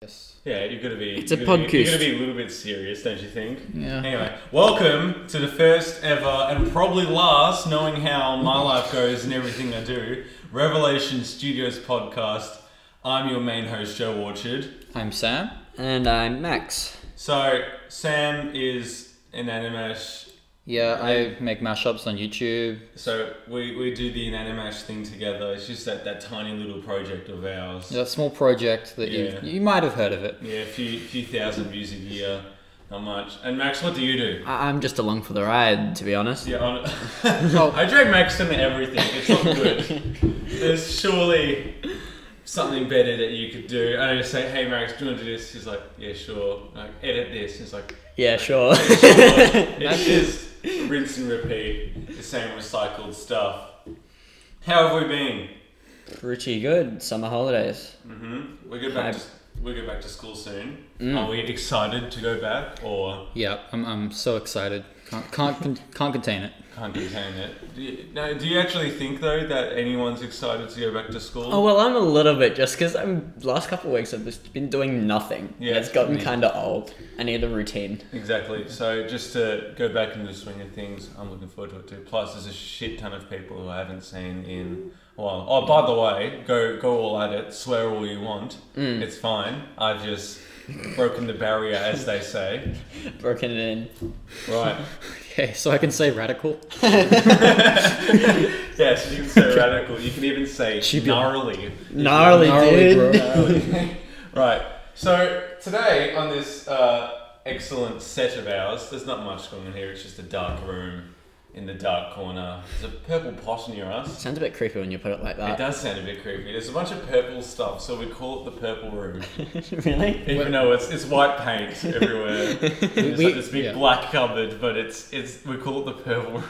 Yes. Yeah, you've got to be. It's a You've got podcast. to be a little bit serious, don't you think? Yeah. Anyway, welcome to the first ever and probably last, knowing how my life goes and everything I do, Revelation Studios podcast. I'm your main host, Joe Orchard. I'm Sam. And I'm Max. So Sam is an Animash. Yeah, I make mashups on YouTube. So we do the Animash thing together. It's just that tiny little project of ours. It's a small project that Yeah. you might have heard of it. Yeah, a few thousand views a year, not much. And Max, what do you do? I'm just along for the ride, to be honest. Yeah, Oh. I drag Max into everything. It's not good. There's surely something better that you could do. And I just say, hey Max, do you want to do this? He's like, yeah, sure. Like, edit this. He's like, Yeah, sure. sure. It's just rinse and repeat, the same recycled stuff. How have we been? Pretty good. Summer holidays. We go back to school soon. Mm. Are we excited to go back or Yeah, I'm so excited. Can't contain it. can't contain it? Do you actually think though that anyone's excited to go back to school? Oh, well, I'm a little bit, just because last couple of weeks I've just been doing nothing. Yeah, It's gotten me. kind of old. I need a routine. Exactly. So just to go back into the swing of things, I'm looking forward to it too. Plus, there's a shit ton of people who I haven't seen in a while. Oh, by the way, go all at it. Swear all you want. It's fine. I've just broken the barrier, as they say. Broken it in. Right. Okay, so I can say radical. Yes, you can say radical. You can even say gnarly. Gnarly, dude. bro. Right. So today on this excellent set of ours, there's not much going on here. It's just a dark room in the dark corner. There's a purple pot near us. Sounds a bit creepy when you put it like It that. does sound a bit creepy. There's a bunch of purple stuff, so we call it the purple room. Really? Even though it's white paint everywhere. It's like this big yeah. black cupboard, but it's we call it the purple room.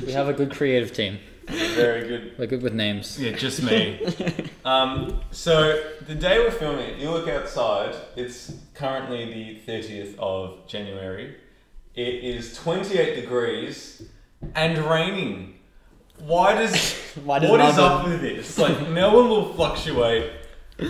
We have a good creative team. Very good. We're good with names. Yeah, just me. So the day we're filming it, you look outside, it's currently the 30th of January. It is 28 degrees and raining. Why does What is Melbourne- up with this? Like, Melbourne will fluctuate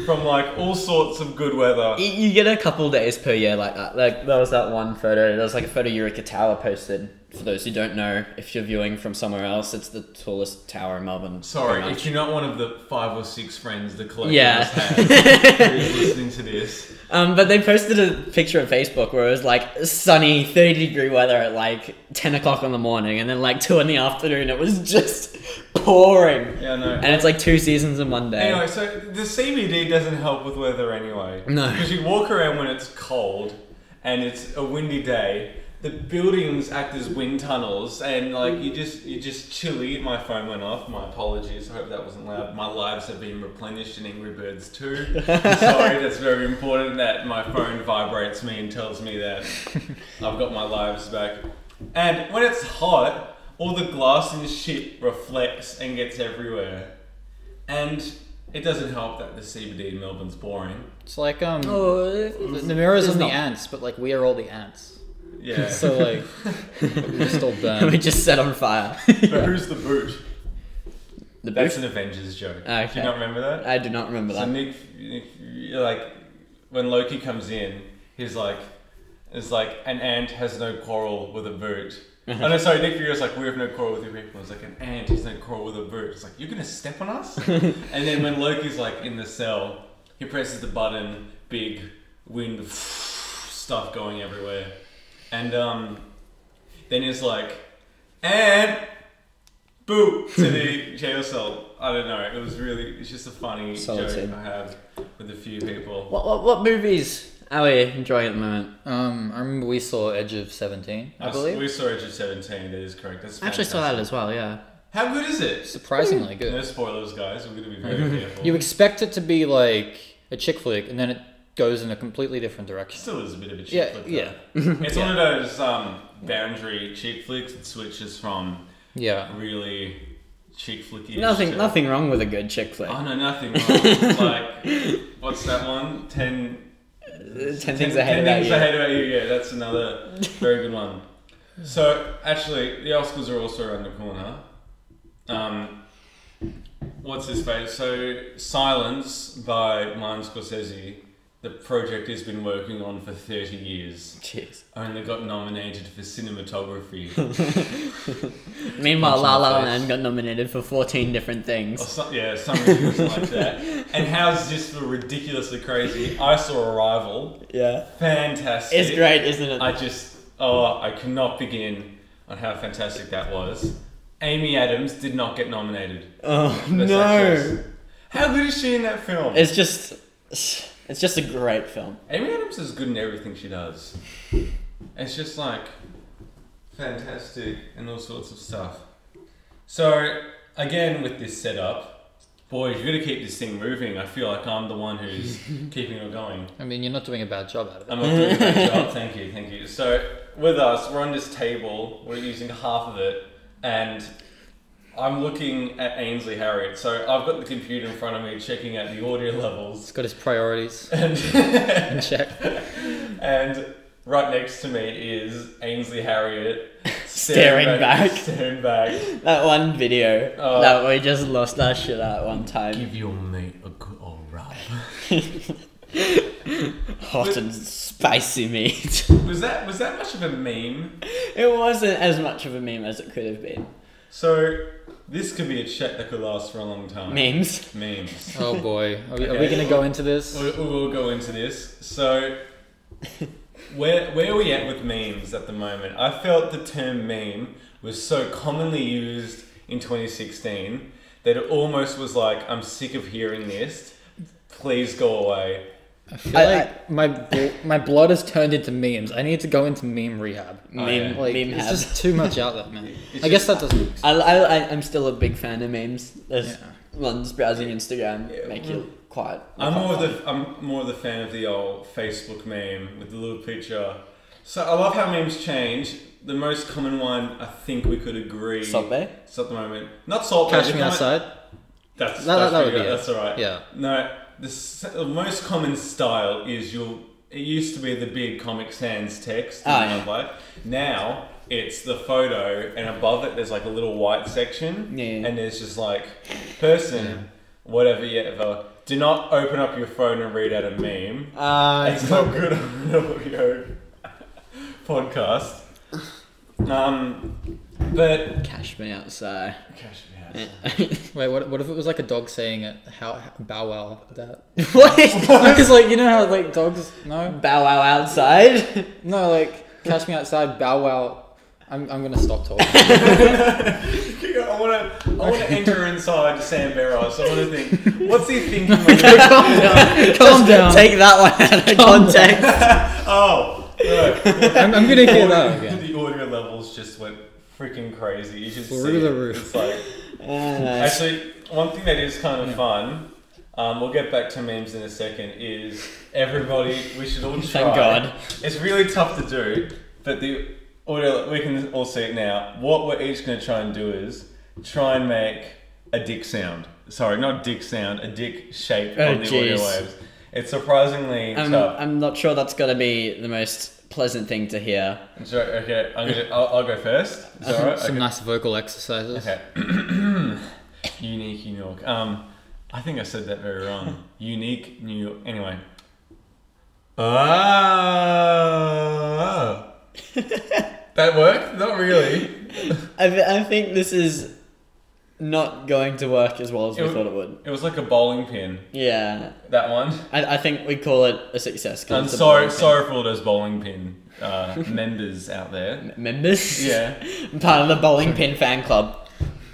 from like all sorts of good weather. You get a couple days per year like that. Like, there was that one photo. There was like a photo Eureka Tower posted. For those who don't know, if you're viewing from somewhere else, it's the tallest tower in Melbourne. Sorry, pretty if much. you're not one of the 5 or 6 friends the collective Yeah. has had who's listening to this. But they posted a picture on Facebook where it was like sunny, 30-degree weather at like 10 o'clock in the morning, and then like 2 in the afternoon it was just pouring. Yeah, no. And it's like 2 seasons in one day. Anyway, so the CBD doesn't help with weather anyway. No. Because you walk around when it's cold and it's a windy day. The buildings act as wind tunnels, and like you just chilly. My phone went off. My apologies. I hope that wasn't loud. My lives have been replenished in Angry Birds 2. Sorry, that's very important that my phone vibrates me and tells me that I've got my lives back. And when it's hot, all the glass and shit reflects and gets everywhere. And it doesn't help that the CBD in Melbourne's boring. It's like the mirrors it's and the not. ants, but like we are all the ants. Yeah. So like we're still we burned. just set on fire. But who's the boot? The That's boot? an Avengers joke. Okay. Do you not remember that? I do not remember So that. Nick, like, when Loki comes in, he's like, it's like, an ant has no quarrel with a boot. Oh no, sorry, Nick Fury's like, we have no quarrel with your people. It's like, an ant has no quarrel with a boot. It's like, you're gonna step on us? And then when Loki's like in the cell, he presses the button, big wind stuff going everywhere. And then he's like, and boo to the jail cell. I don't know. It's just a funny Solid joke scene. I have with a few people. What movies are we enjoying at the moment? I remember we saw Edge of 17, I believe. We saw Edge of 17. That is correct. That's I actually saw that as well, yeah. How good is it? Surprisingly No good. spoilers, guys. We're going to be very careful. You expect it to be like a chick flick, and then it goes in a completely different direction. Still is a bit of a chick Yeah, flick. yeah. Though. It's one of those boundary chick flicks that switches from Yeah. really chick flicky. Nothing wrong with a good chick flick. Oh no, nothing wrong. Like, what's that one? 10 things I 10 hate about things you. I hate about you. Yeah, that's another very good one. So actually, the Oscars are also around the corner. What's his face? So Silence by Martin Scorsese the project he's been working on for 30 years Jeez. only got nominated for cinematography. Meanwhile, La La Face. Land got nominated for 14 different Or things. something like that. And how's this for ridiculously crazy? I saw Arrival. Yeah. Fantastic. It's great, isn't it? I cannot begin on how fantastic that was. Amy Adams did not get nominated. Oh, Best no. Actress. How good is she in that film? It's just a great film. Amy Adams is good in everything she does. It's just like fantastic and all sorts of stuff. So again, with this setup, boys, you got to keep this thing moving. I feel like I'm the one who's keeping it going. I mean, you're not doing a bad job out of it. I'm not doing a bad job. Thank you. So with us, we're on this table. We're using half of it, and I'm looking at Ainsley Harriott. So I've got the computer in front of me, checking out the audio levels. He's got his priorities And in check. And right next to me is Ainsley Harriott Staring back. Staring back. That one video Oh. that we just lost our shit at one time. Give your mate a good old rub. Hot and spicy meat. Was that much of a meme? It wasn't as much of a meme as it could have been. So this could be a chat that could last for a long time. Memes. Memes. Oh boy, are we Okay. going to go into this? We'll go into this. So where are we at with memes at the moment? I felt the term meme was so commonly used in 2016 that it almost was like, I'm sick of hearing this. Please go away. I feel like my blood has turned into memes. I need to go into meme rehab. Meme, Like, meme it's have. just too much out there, man. It's I guess that doesn't. I'm still a big fan of memes. There's Yeah. ones browsing Instagram Yeah. make you quiet. I'm more of the fan of the old Facebook meme with the little picture. So I love how memes change. The most common one, I think we could agree. Salt Bay? It's at the moment. Not Salt Bay. Catch the me comment- outside. That's That would pretty be good. it. That's alright. Yeah. No, the most common style is it used to be the big Comic Sans text. Oh, in yeah. one bite. Now it's the photo, and above it there's like a little white section, Yeah. and there's just like person, whatever you ever. Do not open up your phone and read out a meme. It's not good on an audio podcast. But Cash me outside. Cash me outside. Wait, what if it was like a dog saying it? How bow wow that? What? Because like you know how like dogs no Bow wow outside? no like catch me outside bow wow. I'm gonna stop talking. I want to enter inside Sam Barros. I want to think, what's he thinking? When Calm down. Take that one out of Calm context. Oh, right. I'm gonna hear that again. The audio levels just went freaking crazy. You should Through see the it. roof. It's like actually one thing that is kind of fun. We'll get back to memes in a second. Is everybody? We should all try. Thank God. It's really tough to do, but the audio we can all see it now. What we're each going to try and do is try and make a dick sound. Sorry, not dick sound. A dick shape Oh, on the audio jeez. waves. It's surprisingly tough. I'm not sure that's gonna be the most pleasant thing to hear. So, okay, I'll go first. Is that all right? Some Okay. nice vocal exercises. Okay. Unique New York. I think I said that very wrong. Unique New York. Anyway. That worked? Not really. I think this is not going to work as well as we thought it would. It was like a bowling pin. Yeah, That one. I think we call it a success. 'cause I'm it's a sorry bowling for all those bowling pin members out there. pin. Members. Yeah. I'm part of the bowling pin fan club.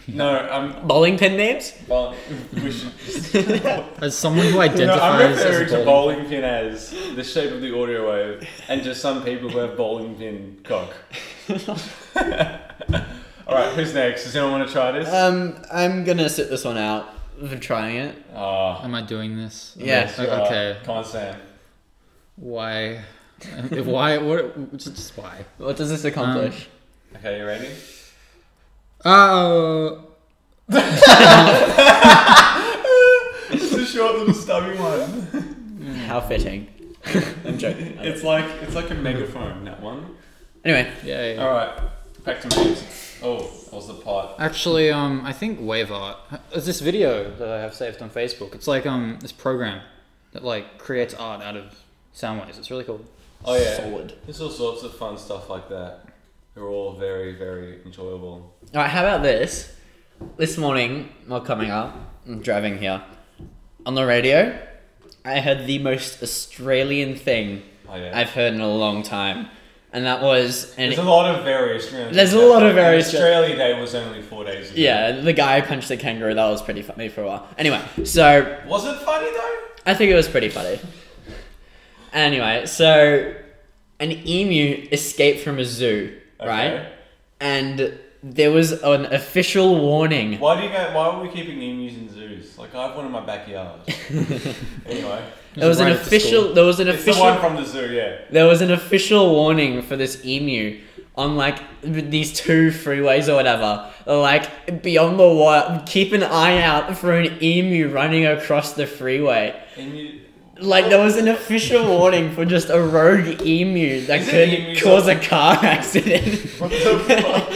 No, I'm. Bowling pin names? We should. As someone who No, I'm identifies referring as to a bowling pin as the shape of the audio wave, and just some people who have bowling pin cock. All right, who's next? Does anyone want to try this? I'm gonna sit this one out for trying it. Oh, Am I doing this? Yes, you are. Okay. Come on, Sam. Why? Why? What? Just why? What does this accomplish? Okay, you ready? Oh. It's a short little stubby one. How fitting. I'm joking. It's like a megaphone. That one. Anyway, Yay. All right, back to me. Oh, that was the pot. Actually, I think Wave Art. There's this video that I have saved on Facebook. It's like this program that like creates art out of Soundwaves. It's really cool. Oh yeah. Solid. There's all sorts of fun stuff like that. They're all very, very enjoyable. Alright, how about this? This morning, while coming up, I'm driving here. On the radio, I heard the most Australian thing Oh yeah. I've heard in a long time. And that was... There's a lot of various. There's a lot of various- Australia Day was only 4 days ago. Yeah, the guy who punched the kangaroo, that was pretty funny for a while. Anyway, so... Was it funny though? I think it was pretty funny. Anyway, so... An emu escaped from a zoo, right? Okay. And there was an official warning. Why are we keeping emus in zoos? Like I have one in my backyard. Anyway. There was an right at the official... school. There was an It's the official... one from the zoo, yeah. There was an official warning for this emu on like these two freeways or whatever. Like beyond the wire, keep an eye out for an emu running across the freeway. Emu. Like there was an official warning for just a rogue emu that Is it could emus cause or- a car accident. What the fuck?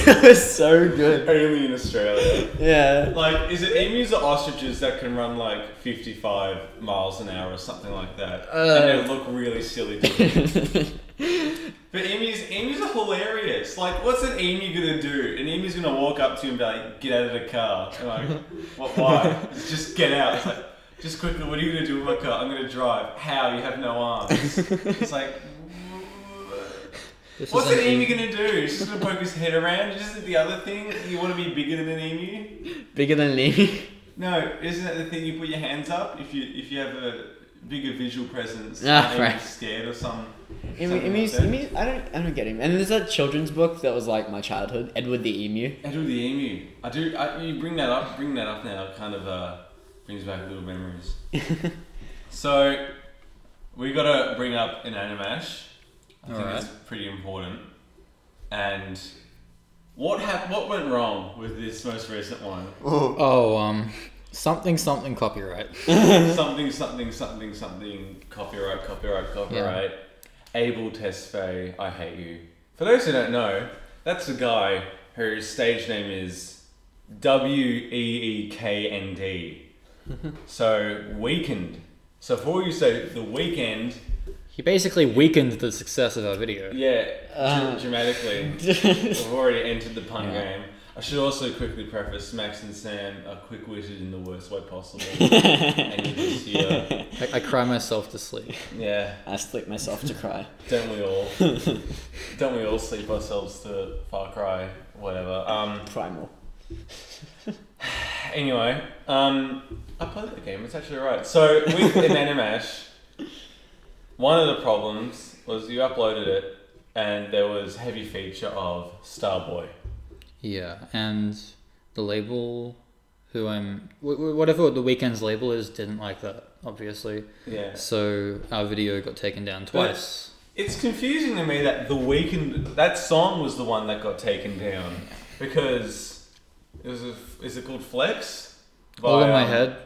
It was so good. Only in Australia. Yeah. Like, is it emus or ostriches that can run like 55 miles an hour or something like that? And they look really silly to me. But emus are hilarious. Like, what's an emu gonna do? An emu's gonna walk up to you and be like, get out of the car. And like, what, why? It's just get out. It's like, just quickly, what are you gonna do with my car? I'm gonna drive. How? You have no arms. It's like, This what's is an emu gonna do? He's just gonna poke his head around. Isn't the other thing? You wanna be bigger than an emu? Bigger than an emu. No, isn't that the thing you put your hands up if you have a bigger visual presence Ah, and right. you're scared or something? Emus, I don't get him. And there's that children's book that was like my childhood, Edward the Emu. Edward the emu. You bring that up now. Kind of brings back little memories. So we gotta bring up an Animash. I think Alright. that's pretty important. And what went wrong with this most recent one? Oh, something copyright. something copyright. Abel Tesfaye, I hate you. For those who don't know, that's the guy whose stage name is WEEKND. So Weekend. So for all you say The Weekend, He basically weakened the success of our video. yeah, dramatically. We've already entered the pun Yeah. game. I should also quickly preface Max and Sam are quick-witted in the worst way possible. And you just hear, I cry myself to sleep. yeah, I split myself to cry. don't we all? Don't we all sleep ourselves to Far Cry, whatever. Primal. Anyway, I played the game. It's actually alright. So with an Animash, one of the problems was you uploaded it, and there was heavy feature of Starboy. Yeah, and the label, whatever the Weekend's label is, didn't like that, obviously. Yeah. So our video got taken down twice. It's confusing to me that The Weeknd, that song was the one that got taken down, because is it called Flex? All in By, my head.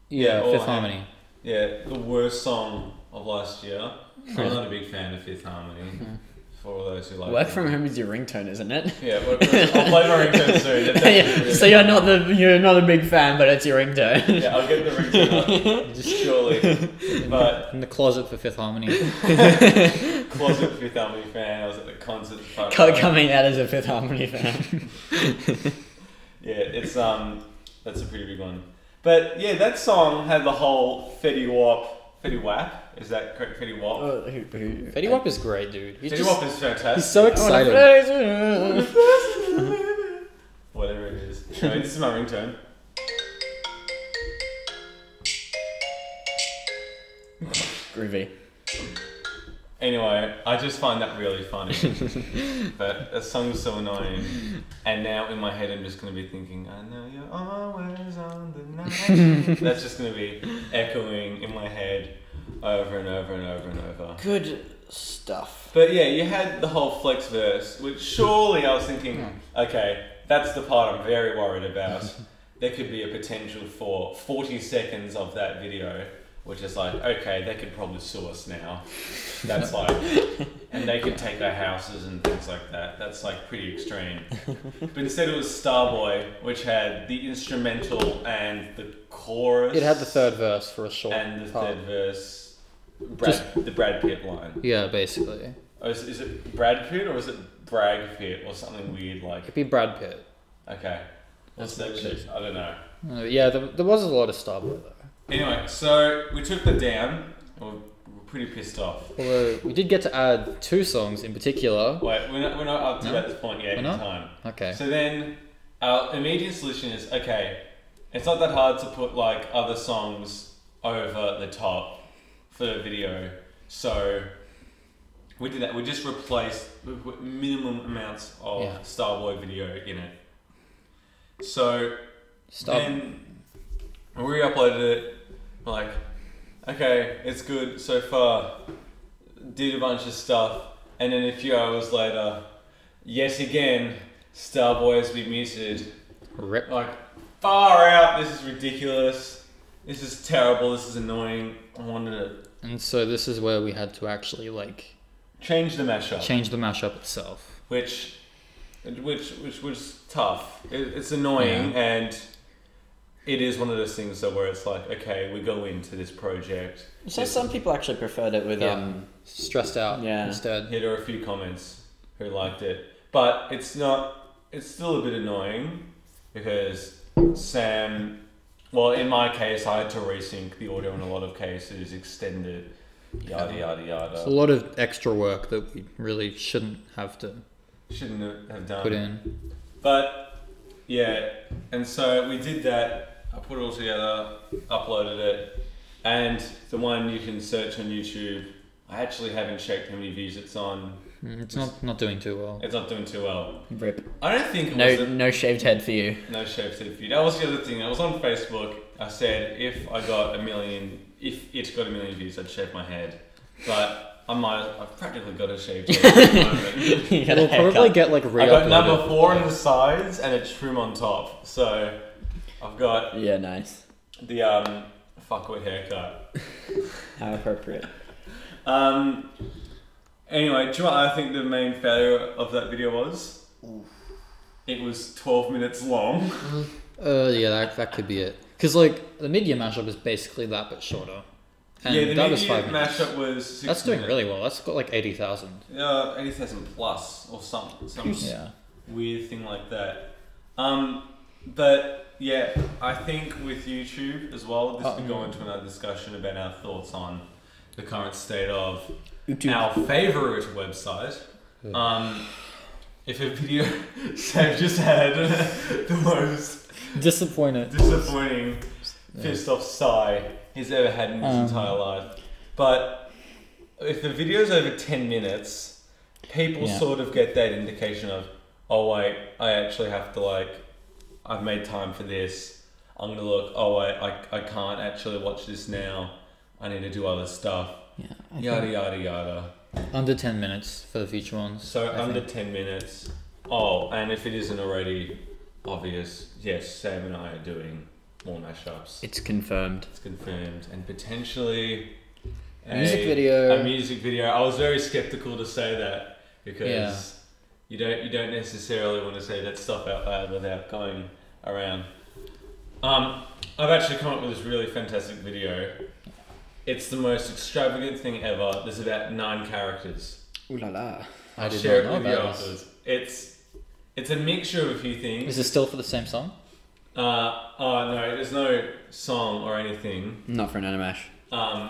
Yeah, All Fifth I- Harmony. Yeah, the worst song of last year. I'm not a big fan of Fifth Harmony. For all those who like Work them. from home is your ringtone, isn't it? Yeah, I'll play my ringtone soon. That's actually Yeah, really so you're fun. not a big fan, but it's your ringtone. Yeah, I'll get the ringtone up, just surely. But In the closet for Fifth Harmony. closet Fifth Harmony fan. I was at the concert. Coming out as a Fifth Harmony fan. Yeah, it's that's a pretty big one. But yeah, that song had the whole Fetty Wap. Is that correct? Fetty Wap. Fetty Wap is great, dude. Fetty Wap is fantastic. He's so excited. Whatever it is. Anyway, this is my ringtone. Groovy. Anyway, I just find that really funny. But that song's so annoying. And now in my head I'm just going to be thinking, I know you're always on the night. That's just going to be echoing in my head over and over and over and over. Good stuff. But yeah, you had the whole flex verse, which surely I was thinking, okay, that's the part I'm very worried about. There could be a potential for 40 seconds of that video, which is like, okay, they could probably sue us now. That's like, and they could take our houses and things like that. That's like pretty extreme. But instead it was Starboy, which had the instrumental and the chorus. It had the third verse for a short and the part. third verse. The Brad Pitt line. Yeah, basically. Oh, is it Brad Pitt or is it Bragg Pitt or something weird like? It'd be Brad Pitt. Okay. What's that shit? I don't know. Yeah, there was a lot of Starboy though. Anyway, so we took that down. We were pretty pissed off. Although we did get to add 2 songs in particular. Wait, we're not up to No? at this point yet We're in not? time. Okay. So then our immediate solution is, okay, it's not that hard to put like other songs over the top for the video. So we did that. We just replaced with minimum amounts of Yeah. Starboy video in it. So Stop. then we re-uploaded it. Like, okay, it's good so far. Did a bunch of stuff, and then a few hours later, yet again, Starboy has been muted. Rip. Like, far out. This is ridiculous. This is terrible. This is annoying. I wanted to And so this is where we had to actually like change the mashup, change the mashup itself. which was tough. It's annoying, Yeah. and it is one of those things though where it's like, okay, we go into this project. So some people actually preferred it with Yeah. Stressed out Yeah. instead. Yeah, there were a few comments who liked it, but it's not. It's still a bit annoying because Sam. Well, in my case, I had to resync the audio in a lot of cases, extend it, yada yada It's a yada. lot of extra work that we really shouldn't have to Shouldn't have done. put in. But yeah, and so we did that. I put it all together, uploaded it, and the one you can search on YouTube. I actually haven't checked how many views it's on. It's not doing too well. It's not doing too well. Rip. I don't think it was No shaved head for you. no shaved head view. That was the other thing. I was on Facebook. I said if it got a million views, I'd shave my head. But I've practically got a shaved head at the moment. You got a It'll probably haircut. get like I got number re-uploaded. 4 on the sides and a trim on top. So I've got Yeah, nice. the fuckwit haircut. How appropriate. Anyway, do you know what I think the main failure of that video was? It was 12 minutes long. Yeah, that could be it. Because like the media mashup is basically that but shorter. And Yeah, the that was media 5 minutes. mashup was 6 That's doing minutes. really well. That's got like 80,000. 80,000 plus or some Yeah. weird thing like that. But yeah, I think with YouTube as well, this could go into another discussion about our thoughts on the current state of our favourite website. If a video Sam just had the most Disappointed. disappointing pissed off sigh he's ever had in his entire life. But if the video's over 10 minutes, people Yeah. sort of get that indication of, oh wait, I actually have to like, I've made time for this. I'm gonna look, oh wait, I can't actually watch this now. I need to do other stuff. Yeah. Yada yada yada. Under 10 minutes for the future ones. So I under think. 10 minutes. Oh, and if it isn't already obvious, yes, Sam and I are doing more mashups. It's confirmed. It's confirmed, and potentially Music video. A music video. I was very skeptical to say that because Yeah. you don't necessarily want to say that stuff out loud without going around. I've actually come up with this really fantastic video. It's the most extravagant thing ever. There's about 9 characters. Ooh la la. I I'll did share not it know with you about this. afterwards. It's a mixture of a few things. Is it still for the same song? Oh no, there's no song or anything. Not for an animash. Oh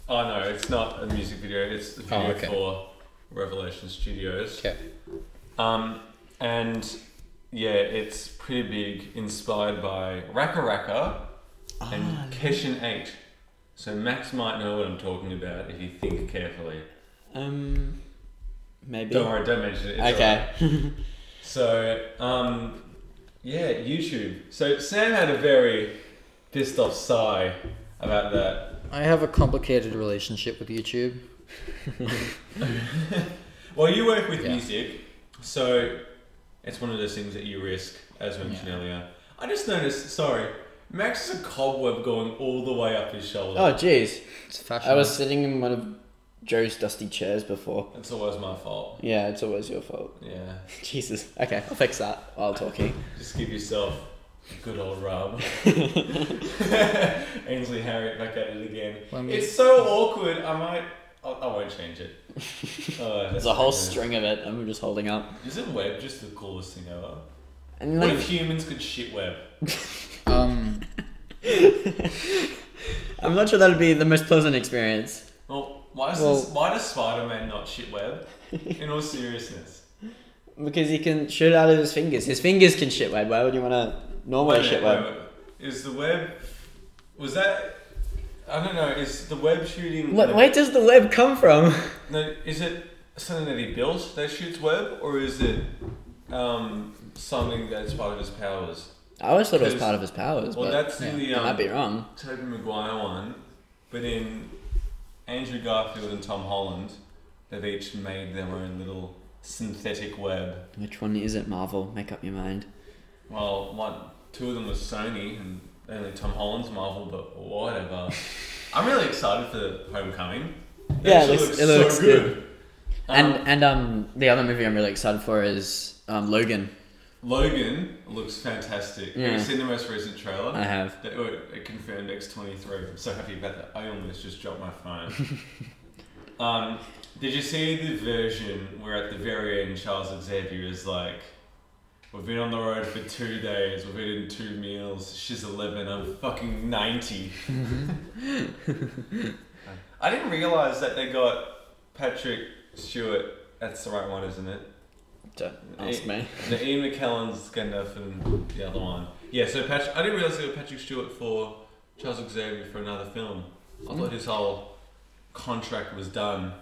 no, it's not a music video. It's the video okay. for Revelation Studios. Okay. And yeah, it's pretty big, inspired by Raka Raka and Keshin 8. So Max might know what I'm talking about if you think carefully. Maybe. Don't worry, don't mention it. It's Okay. alright. So, yeah, YouTube. So Sam had a very pissed off sigh about that. I have a complicated relationship with YouTube. Well, you work with Yeah. music, so it's one of those things that you risk, as mentioned earlier. I just noticed, sorry, Max has a cobweb going all the way up his shoulder. Oh jeez. It's fashion. I was sitting in one of Joe's dusty chairs before. It's always my fault. Yeah, it's always your fault. Yeah. Jesus. Okay, I'll fix that while talking. Just give yourself Good old Rob. Ainsley Harriott back at it again. When we- It's so awkward. I won't change it. There's a whole string of it, and we're just holding up. Isn't web just the coolest thing ever? And What like, if humans could shit web? Um, I'm not sure that'd be the most pleasant experience. Well, why does Spider-Man not shit web? In all seriousness. Because he can shoot out of his fingers. His fingers can shit web. Why would you want to normally shit web? Wait. Is the web... Was that... I don't know. Is the web shooting... Where does the web come from? No, is it something that he built that shoots web? Or is it something that's part of his powers? I always thought it was Because- part of his powers, Well, but that's yeah, in the I might be wrong. Tobey Maguire one. But in Andrew Garfield and Tom Holland, they've each made their own little synthetic web. Which one is it, Marvel? Make up your mind. Well, two of them was Sony, and only Tom Holland's Marvel, but whatever. I'm really excited for Homecoming. Yeah, actually it looks good. Um, And the other movie I'm really excited for is Logan. Logan looks fantastic. Have Yeah. you seen the most recent trailer? I have. It confirmed X-23. I'm so happy about that. I almost just dropped my phone. Did you see the version where at the very end Charles Xavier is like, we've been on the road for 2 days, we've eaten 2 meals, she's 11, I'm fucking 90. I didn't realise that they got Patrick Stewart, that's the right one, isn't it? Don't ask me. The Ian McKellen's Gandalf and the other one. Yeah, so I didn't realise they got Patrick Stewart for Charles Xavier for another film. I thought his whole contract was done.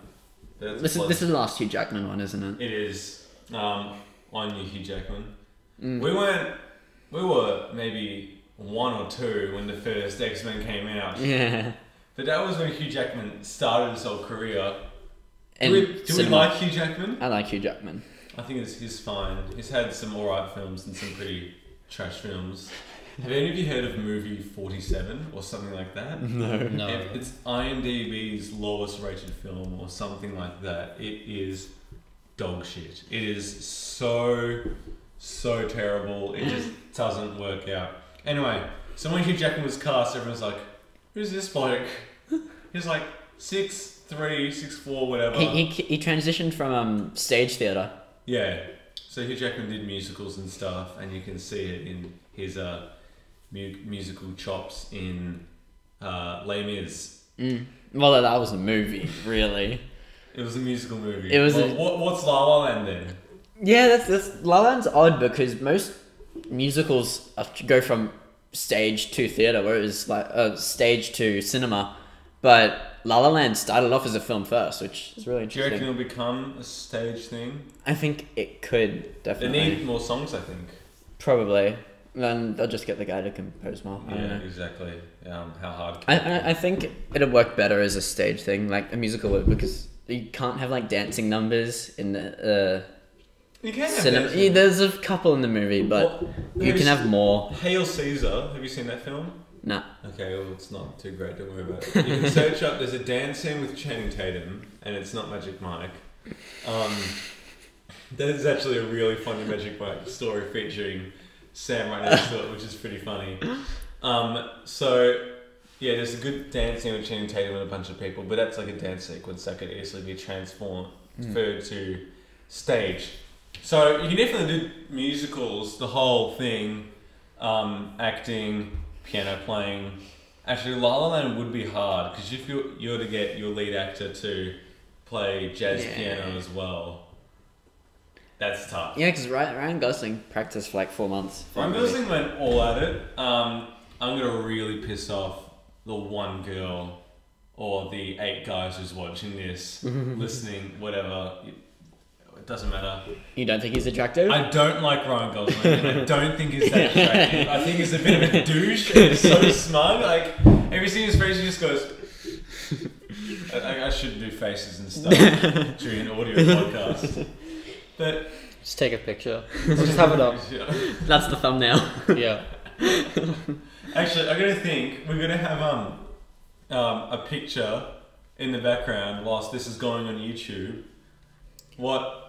But This is the last Hugh Jackman one, isn't it? It is. One new Hugh Jackman. Mm. We were maybe 1 or 2 when the first X-Men came out. Yeah. But that was when Hugh Jackman started his whole career. And Do we cinema. like Hugh Jackman? I like Hugh Jackman. I think he's fine. He's had some alright films and some pretty trash films. Have any of you heard of Movie 47 or something like that? No. no. It's IMDb's lowest rated film or something like that. It is dog shit. It is so terrible. It just doesn't work out. Anyway, so when Hugh Jackman was cast, everyone's like, who's this bloke? He's like 6'3", 6'4", whatever. He transitioned from stage theatre. Yeah. So Hugh Jackman did musicals and stuff, and you can see it in his musical chops in Les Mis. Well, that was a movie, really. It was a musical movie. It was what's La La Land then? Yeah, that's La La Land's odd because most musicals go from stage to theatre, whereas like stage to cinema. But La La Land started off as a film first, which is really Do you reckon interesting. it'll become a stage thing? I think it could They definitely. need more songs, I think. Probably. Then they'll just get the guy to compose more. I don't Yeah, know. exactly. How hard can it be? I think it'd work better as a stage thing, like a musical would, because you can't have like dancing numbers in the You can have cinema. dancing. Yeah, there's a couple in the movie, but Well, you can have more. Hail Caesar. Have you seen that film? Nah. Okay, well, it's not too great. Don't worry about it. You can search up. There's a dance scene with Channing Tatum, and it's not Magic Mike. There's actually a really funny Magic Mike story featuring Sam right next to it, which is pretty funny. So yeah, there's a good dance scene with Channing Tatum and a bunch of people, but that's like a dance sequence that could easily be transformed to stage. So you can definitely do musicals, the whole thing, acting, piano playing. Actually, La La Land would be hard because if you were to get your lead actor to play jazz Yeah. piano as well, that's tough. Yeah, because Ryan Gosling practiced for like 4 months. for Ryan the movie. Gosling went all at it. I'm gonna really piss off the one girl or the 8 guys who's watching this, listening, whatever. It doesn't matter. You don't think he's attractive? I don't like Ryan Gosling, and I don't think he's that attractive. I think he's a bit of a douche and he's so smug. Like, have you seen his face? He just goes. I shouldn't do faces and stuff during an audio podcast. But Just take a picture. Just have it up. yeah. That's the thumbnail. Yeah. Actually, I'm gonna think we're gonna have a picture in the background whilst this is going on YouTube. What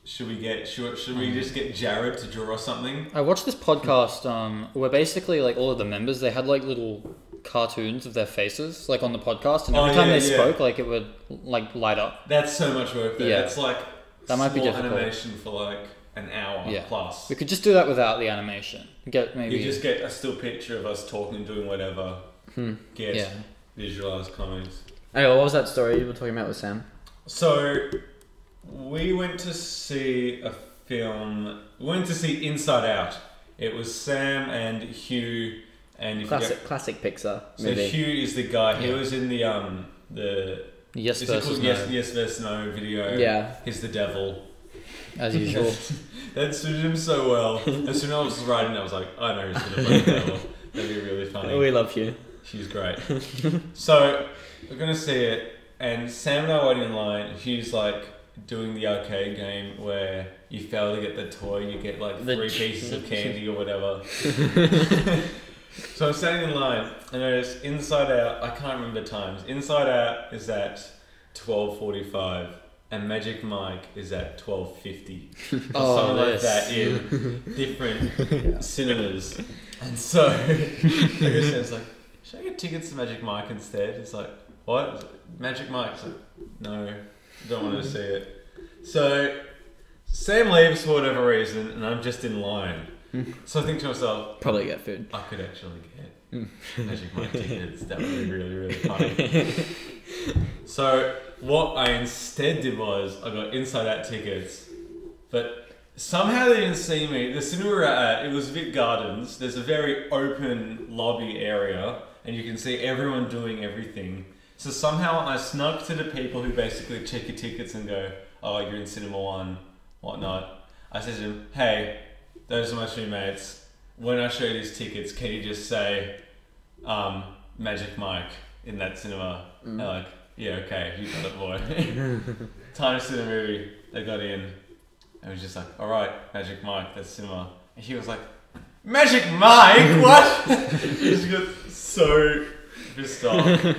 should we just get Jared to draw us something? I watched this podcast where basically like all of the members, they had like little cartoons of their faces like on the podcast, and every time they spoke, like it would like light up. That's so much work there. Yeah. It's like That might be small difficult. animation for like an hour plus. We could just do that without the animation. Get maybe You just get a still picture of us talking and doing whatever. Get visualized comments. Hey, what was that story you were talking about with Sam? So we went to see a film. We went to see Inside Out. It was Sam and Hugh, and if Classic Pixar so movie. Hugh is the guy. He was in the Yes is it versus called no, Yes vs No video. Yeah. He's the devil. as usual. That suited him so well. As soon as I was writing, I was like, I know who's gonna play the devil. That'd be really funny. We love you. She's great. So we're gonna see it, and Sam and I waiting in line. Hugh's like doing the arcade game where you fail to get the toy, you get like 3 pieces of candy or whatever. So I'm standing in line, and there's Inside Out. I can't remember the times. Inside Out is at 12:45, and Magic Mike is at 12:50. Something like that in different cinemas. And so I guess Sam's like, should I get tickets to Magic Mike instead? It's like, what? Magic Mike's like, no, don't want to see it. So Sam leaves for whatever reason, and I'm just in line. So I think to myself, Probably get food. I could actually get Magic Mike tickets. That would be really, really funny. So what I instead did was I got Inside Out tickets, but somehow they didn't see me. The cinema we were at, it was Vic Gardens. There's a very open lobby area, and you can see everyone doing everything. So somehow I snuck to the people who basically check your tickets and go, oh, you're in Cinema 1, whatnot. I said to them, hey, those are my 2 mates. When I show you these tickets, can you just say Magic Mike in that cinema? They're like, yeah, okay, you got it, boy. Time to see the movie. They got in. And was just like, all right, Magic Mike, that's cinema. And he was like, Magic Mike? What? He just got so pissed off.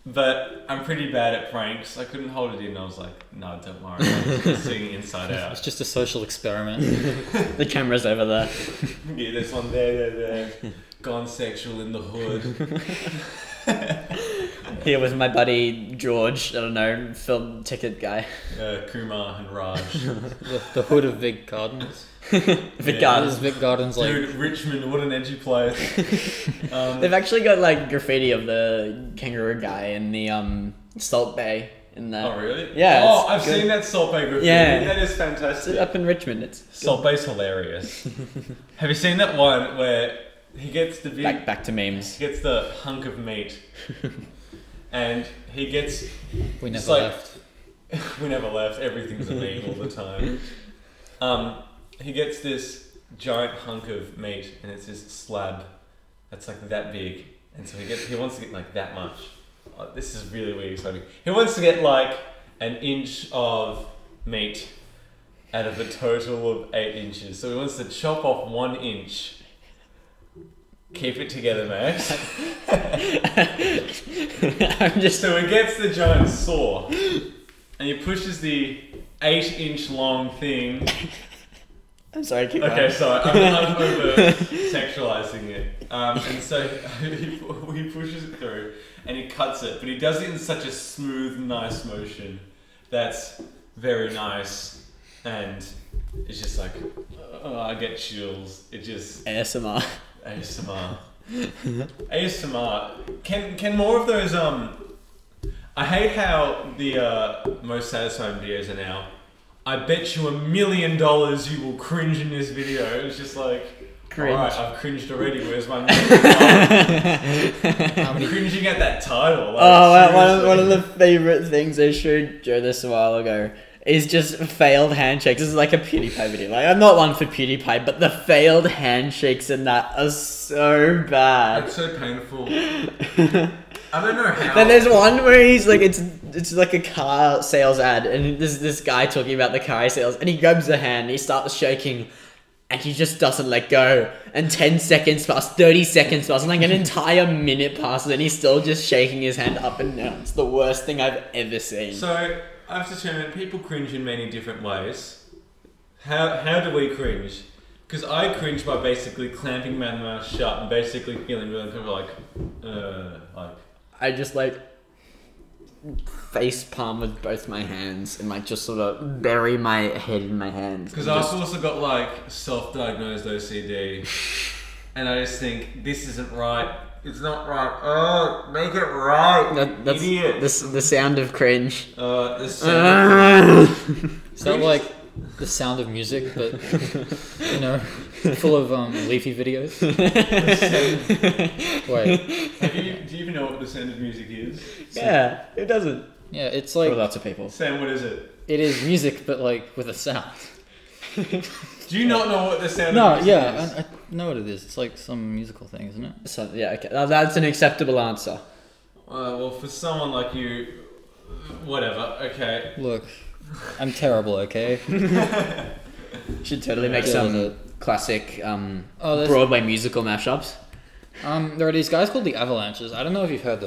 But I'm pretty bad at pranks. I couldn't hold it in. I was like, no, don't worry. I'm just singing Inside Out. It's just a social experiment. The camera's over there. Yeah, there's one there. Gone sexual in the hood. Here was my buddy George, I don't know, film ticket guy. Kumar and Raj. the hood of Vic Gardens. Vic Gardens. Is Vic Gardens like... Dude, Richmond, what an edgy place. They've actually got like graffiti of the kangaroo guy in the Salt Bay. In that. Oh, really? Yeah. Oh, I've seen that Salt Bay graffiti. Yeah. That is fantastic. It's up in Richmond. It's Salt Bay's hilarious. Have you seen that one where he gets the big... back to memes. He gets the hunk of meat. And he gets... We it's never like- left. We never left. Everything's a meme all the time. He gets this giant hunk of meat, and it's this slab that's like that big, and so he wants to get like that much. Oh, this is really, really exciting. He wants to get like an inch of meat out of a total of 8 inches. So he wants to chop off 1 inch. Keep it together, Max. So he gets the giant saw, and he pushes the 8-inch long thing. I'm sorry, keep Okay, going. sorry, I'm over sexualizing it. And so he pushes it through and he cuts it, but he does it in such a smooth, nice motion that's very nice, and it's just like, I get chills. It just ASMR. ASMR. ASMR. Can more of those I hate how the most satisfying videos are now. I bet you $1 million you will cringe in this video. It's just like, Cringe. alright, I've cringed already. Where's my $1 million? I'm cringing at that title. Like, One seriously. of the favorite things I showed Joe this a while ago is just failed handshakes. This is like a PewDiePie video. Like, I'm not one for PewDiePie, but the failed handshakes in that are so bad. It's so painful. I don't know how. Then there's one where he's like, it's like a car sales ad, and there's this guy talking about the car sales, and he grabs the hand, and he starts shaking, and he just doesn't let go. And 10 seconds pass, 30 seconds pass, and like an entire minute passes, and he's still just shaking his hand up and down. It's the worst thing I've ever seen. So I've determined people cringe in many different ways. How do we cringe? Because I cringe by basically clamping my mouth shut and basically feeling really uncomfortable, like. I just like face palm with both my hands and like just sort of bury my head in my hands. Because I've also got like self-diagnosed OCD, and I just think this isn't right. It's not right. Oh, make it right, that's idiot. the sound of cringe. The sound Is that like the sound of music, but you know, full of leafy videos? Wait, do you even know what the sound of music is? Yeah, it doesn't. yeah, it's For like lots of people. Sam, what is it? it is music, but like with a sound. Do you not know what the sound No, of music yeah, is? I know what it is. It's like some musical thing, isn't it? So yeah, okay, that's an acceptable answer. Well, for someone like you, whatever, okay. Look, I'm terrible. Okay. Should totally make Yeah, some there's classic there's- Broadway musical mashups. There are these guys called the Avalanches. I don't know if you've heard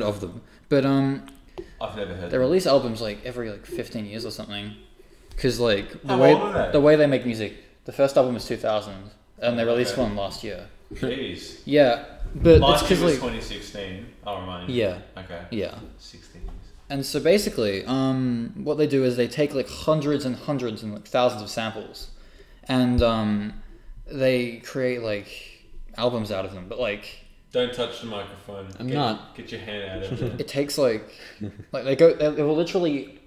of them, but I've never heard they of it. release albums like every 15 years or something. Because like How old are they? the way they make music, the first album was 2000, and they released Okay. one last year. Jeez. Yeah, but Last it's year because was like 2016, I'll remind you. yeah, Okay. yeah. 16 years. And so basically, what they do is they take like hundreds and hundreds and like thousands of samples, and they create like albums out of them. But like Don't touch the microphone. I'm not. Get your hand out of it. it takes like they will literally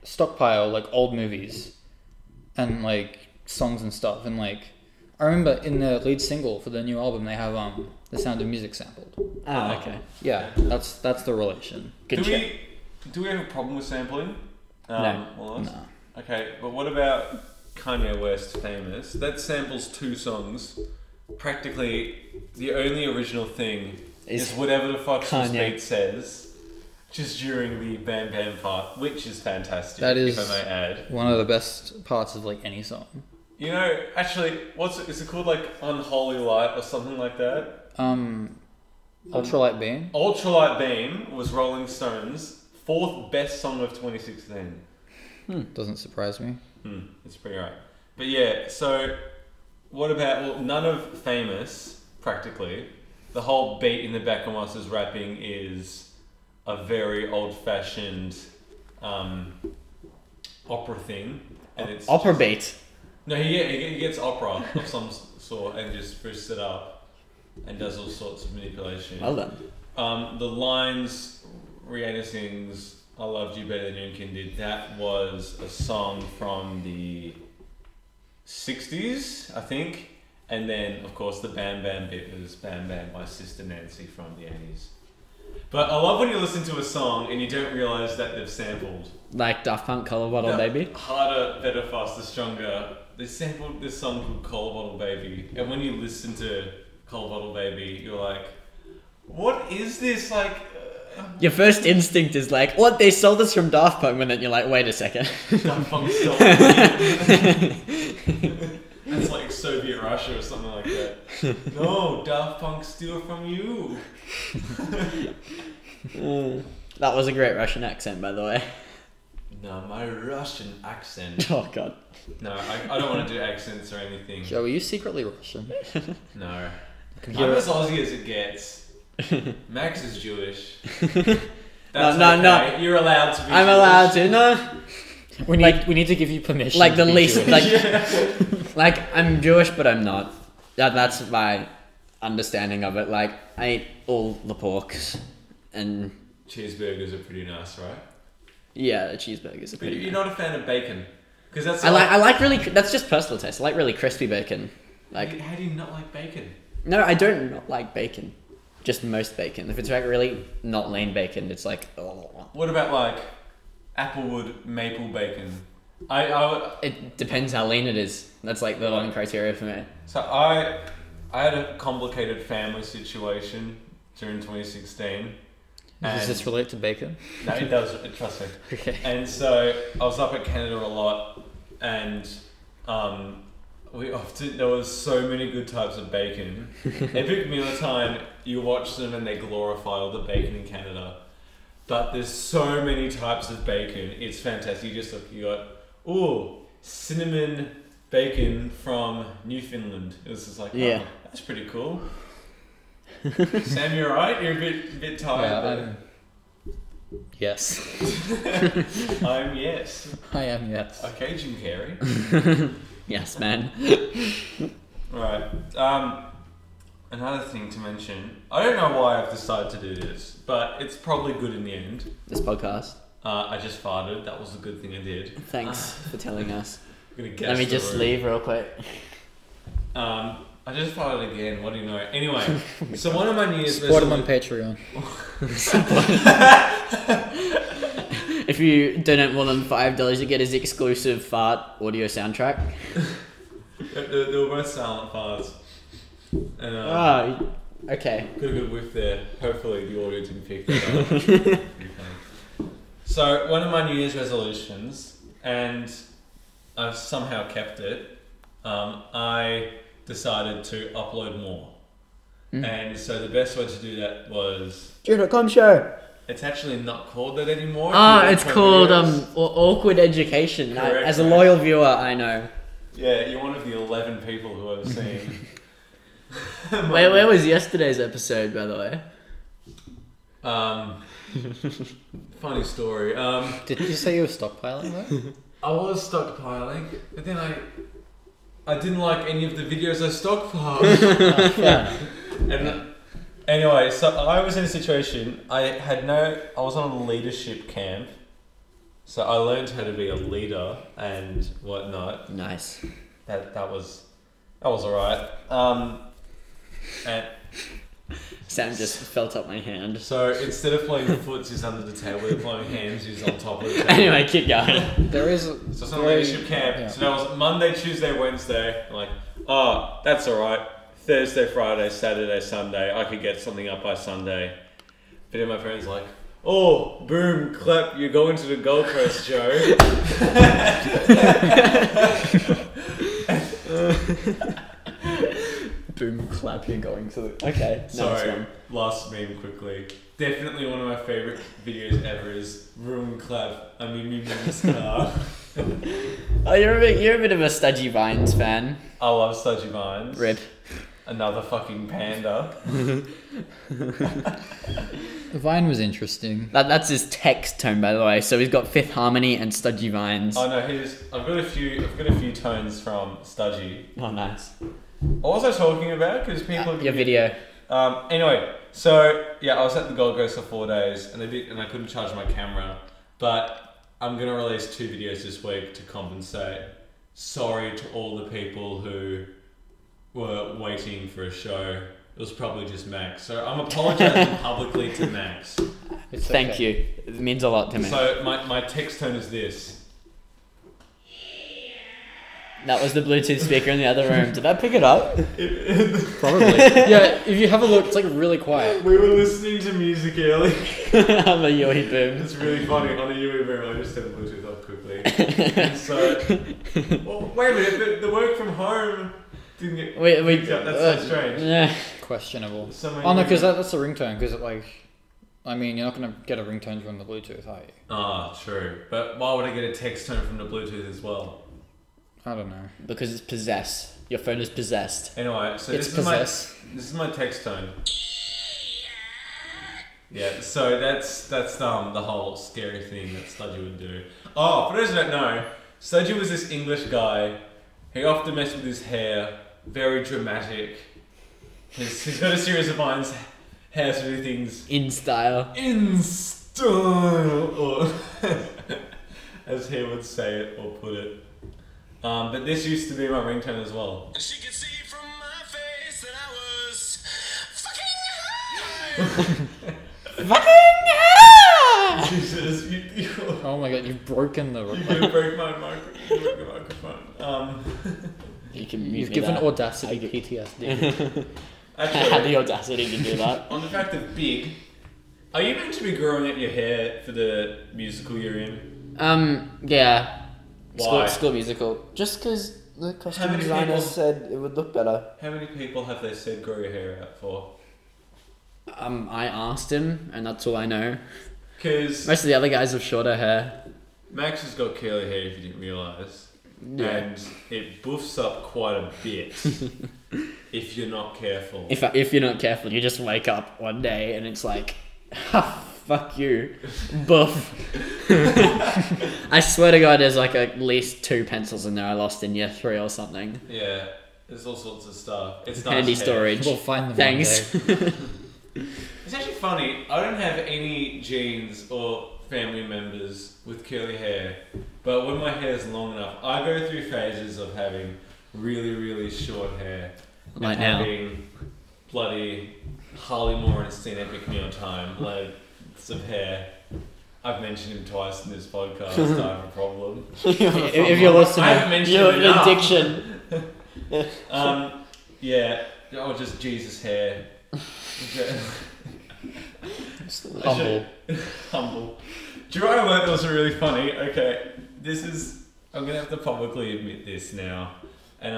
stockpile like old movies and like songs and stuff. And like I remember in the lead single for the new album they have The Sound of Music sampled. Ah, okay. Yeah, that's the relation. Good check. Do we have a problem with sampling? No. Wallace? No. Okay, but what about Kanye West, Famous? That samples 2 songs. Practically, the only original thing is whatever the fuck his Kanye. beat says, just during the Bam Bam part, which is fantastic. That is- if I may add. One of the best parts of like any song. You know, actually, is it called like Unholy Light or something like that? Ultralight Beam. Ultralight Beam was Rolling Stones' 4th best song of 2016. Doesn't surprise me. It's pretty right. But yeah, so what about, well, none of Famous, practically. The whole beat in the back of us is rapping is a very old-fashioned opera thing. And it's Opera beat. No, he gets opera of some sort and just spruces it up and does all sorts of manipulation. Well done. The lines Rihanna sings, I Loved You Better Than Yunkin did, that was a song from the 60s, I think. And then, of course, the Bam Bam bit was Bam Bam by Sister Nancy from the 80s. But I love when you listen to a song and you don't realise that they've sampled. Like Daft Punk, Color Bottle Baby. Harder, Better, Faster, Stronger. They sampled this song called Cola Bottle Baby. And when you listen to Cola Bottle Baby, you're like, what is this? Like... Your first instinct is like, what? They stole this from Daft Punk, and then you're like, wait a second. Daft Punk stole It's like Soviet Russia or something like that. No, Daft Punk steal from you. That was a great Russian accent, by the way. No, my Russian accent. Oh god. No, I don't want to do accents or anything. Joe, are you secretly Russian? No. Can I'm hear as it. Aussie as it gets. Max is Jewish. No, That's no, okay. no. You're allowed to be I'm Jewish. allowed to, no. We need to give you permission. Like to the be least, Jewish. like I'm Jewish, but I'm not. That's my understanding of it. Like I eat all the porks, and Cheeseburgers are pretty nice, right? yeah, the cheeseburgers are But pretty. you're not a fan of bacon. Because that's I like really. That's just personal taste. I like really crispy bacon. Like How do you not like bacon? no, I don't not like bacon. Just most bacon. If it's like really not lean bacon, it's like oh. What about like applewood maple bacon? I It depends how lean it is. That's like the one criteria for me. So I had a complicated family situation during 2016. Does this relate to bacon? No, it does. Trust me. Okay. And so I was up at Canada a lot, and there was so many good types of bacon. Epic Meal Time, you watch them and they glorify all the bacon in Canada. But there's so many types of bacon. It's fantastic. You got cinnamon bacon from Newfoundland. It was just like, Yeah. oh, that's pretty cool. Sam, you're right. You're a bit tired. Yes. I'm yes. I am, yes. Okay, Jim Carrey. Yes, man. Right. Another thing to mention. I don't know why I've decided to do this, but it's probably good in the end. This podcast. I just farted. That was a good thing I did. Thanks for telling us. I'm gonna guess Let me the just room. leave real quick. I just farted again. What do you know? Anyway, so one of my New Year's Support him on resolutions. Patreon. If you donate more than $5, you get his exclusive fart audio soundtrack. They were both silent farts. And Oh, okay. got a good whiff there. Hopefully the audio didn't pick that up. So one of my New Year's resolutions, and I've somehow kept it. I decided to upload more, and so the best way to do that was. Juno.com show. It's actually not called that anymore. Ah, it's Upload called videos. Awkward Education. Correct, As a mate. loyal viewer, I know. Yeah, you're one of the 11 people who I've seen. Where was yesterday's episode, by the way? Funny story. Did you say you were stockpiling though? I was stockpiling, but then I didn't like any of the videos I stockpiled. Yeah. And anyway, so I was in a situation. I was on a leadership camp, so I learned how to be a leader and whatnot. Nice. That was alright. And Sam just felt up my hand. so instead of playing footsies under the table, they're playing handsies on top of the table. Anyway, keep going. There is. So it's on a leadership camp. Yeah. So that was Monday, Tuesday, Wednesday. I'm like, oh, that's alright. Thursday, Friday, Saturday, Sunday. I could get something up by Sunday. But then my friend's like, oh, boom, clap, you're going to the Gold Coast, Joe. Boom, clap, you're going to the... Okay, nice Sorry, one. last meme quickly. Definitely one of my favourite videos ever is Room Clap, I mean, me mom's car. Oh, you're a bit of a Studgy Vines fan. I love Studgy Vines. Rip. Another fucking panda. Vine was interesting. That's his text tone, by the way. So he's got Fifth Harmony and Studgy Vines. Oh no, I've got a few tones from Studgy. Oh, nice. What was I talking about? Because people Your video. Anyway, so yeah, I was at the Gold Coast for 4 days, and I couldn't charge my camera. But I'm gonna release 2 videos this week to compensate. Sorry to all the people who were waiting for a show. It was probably just Max, so I'm apologizing publicly to Max. It's Thank okay. you. It means a lot to me. So my text tone is this. That was the Bluetooth speaker in the other room. Did that pick it up? Probably. Yeah, if you have a look, it's like really quiet. We were listening to music earlier. I'm a Yui boom. It's really funny. On a UE room, I just turned the Bluetooth off quickly. And so, well, wait a minute, the work from home didn't get. That's so strange. Yeah. Questionable. So many Oh no, because different- that's a ringtone. Because I mean, you're not gonna get a ringtone from the Bluetooth, are you? Ah, true. But why would I get a text tone from the Bluetooth as well? I don't know. Because it's possessed. Your phone is possessed. Anyway, so It's this possessed. is my text tone. Yeah, so that's the whole scary thing that Studgy would do. Oh, for those who don't know, Studgy was this English guy. He often messed with his hair, very dramatic. He's got a series of lines, how to do things In style. in style, or as he would say it or put it. But this used to be my ringtone as well. She could see from my face that I was fucking high. Jesus, you Oh my god, you've broken the. you broke my microphone. You can mute You've me given that. Audacity PTSD. I had the Actually, audacity to do that. on the fact of big, are you meant to be growing out your hair for the musical you're in? Yeah. Why? School musical. Just because the How costume many designer people- said it would look better. How many people have they said grow your hair out for? I asked him, and that's all I know. Because Most of the other guys have shorter hair. Max has got curly hair if you didn't realise. Yeah. and it buffs up quite a bit if you're not careful. If you're not careful, you just wake up one day and it's like, fuck you, buff. I swear to God, there's like at least 2 pencils in there I lost in year 3 or something. Yeah, there's all sorts of stuff. It's Handy nice hair. storage. We'll find them Thanks. one day. It's actually funny. I don't have any genes or family members with curly hair, but when my hair is long enough, I go through phases of having really, really short hair Like and now. having bloody Harley Moore and Seen Epic Me on Time lengths of hair. I've mentioned him twice in this podcast. I have a problem. if you're listening, I haven't mentioned your it enough. addiction. Yeah, or just Jesus hair. Humble. Humble. Do you know what I learned that was really funny? Okay, I'm gonna have to publicly admit this now, and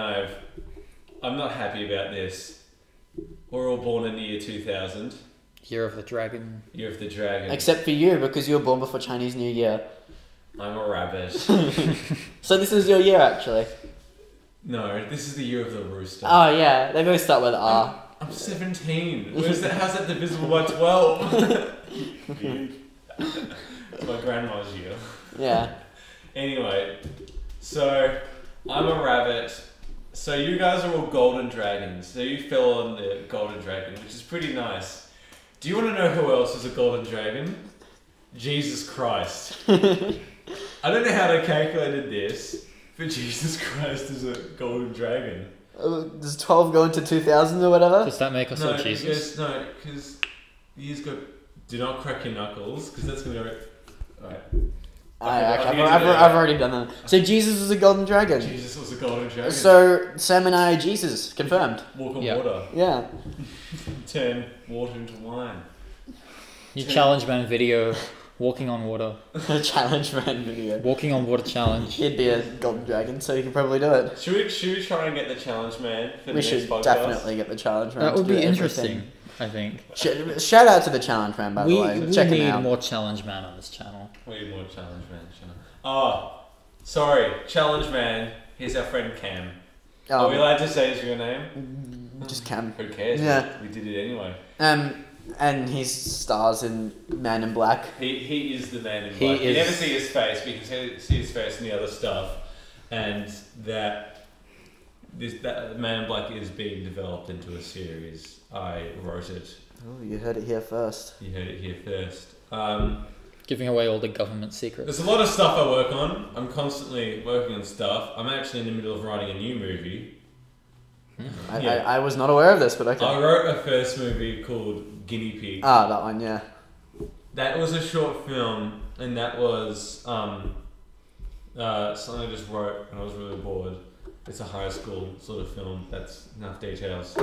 I'm not happy about this. We're all born in the year 2000, Year of the Dragon. year of the dragon. Except for you, because you were born before Chinese New Year. I'm a rabbit. So this is your year, actually. No, this is the year of the rooster. Oh yeah, they both start with R. I'm 17. How's that divisible by 12? It's my grandma's year. Yeah. Anyway, so I'm a rabbit. So you guys are all golden dragons. So you fell on the golden dragon, which is pretty nice. Do you want to know who else is a golden dragon? Jesus Christ. I don't know how they calculated this, but Jesus Christ is a golden dragon. Does 12 go into 2000 or whatever? Does that make us all Jesus? Because years go. Do not crack your knuckles, because that's gonna go. Alright. I've already done that. So Jesus is a golden dragon. Jesus was a golden dragon. So Sam and I are Jesus, confirmed. Walk on Yeah. water. Yeah. Turn water into wine. Your challenge man video, walking on water. A challenge man video. Walking on water challenge. He'd be a golden dragon, so he can probably do it. Should we try and get the challenge man for the We next should podcast? definitely get the challenge man. That to would do be everything. interesting, I think. Shout out to the challenge man, by We the way. need Check him out. more challenge man on this channel. We need more challenge man. Oh, sorry, challenge man. Here's our friend Cam. Are we allowed to say his real name? Just Cam. Who cares? Yeah. We did it anyway. And he stars in Man in Black. He is the man in He black. You is- never see his face, but you can see his face in the other stuff. And that Man in Black is being developed into a series. I wrote it. Oh, you heard it here first. You heard it here first. Giving away all the government secrets. There's a lot of stuff I work on. I'm constantly working on stuff. I'm actually in the middle of writing a new movie. Yeah. I was not aware of this, but okay. I wrote a first movie called Guinea Pig. Ah, that one, yeah. That was a short film, and that was something I just wrote when I was really bored. It's a high school sort of film. That's enough details.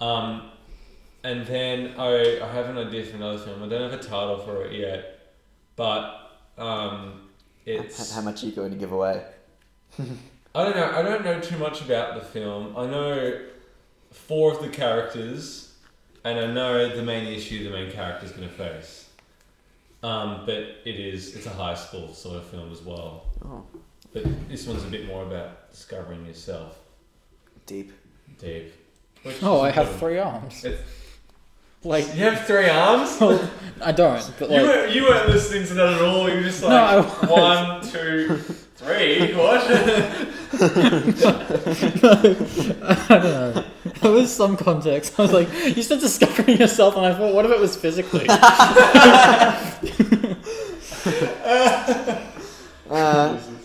And then I have an idea for another film. I don't have a title for it yet, but it's. How much are you going to give away? I don't know. I don't know too much about the film. I know 4 of the characters, and I know the main issue the main character is going to face. But it's a high school sort of film as well. Oh, But this one's a bit more about discovering yourself. deep. Deep. Which Oh, is I have important. 3 arms. It's, Like, you have 3 arms? well, I don't, but like, You weren't listening to that at all. You were just like, No, I was. 1, 2, 3. What? I don't know. There was some context. I was like, you said discovering yourself, and I thought, what if it was physically?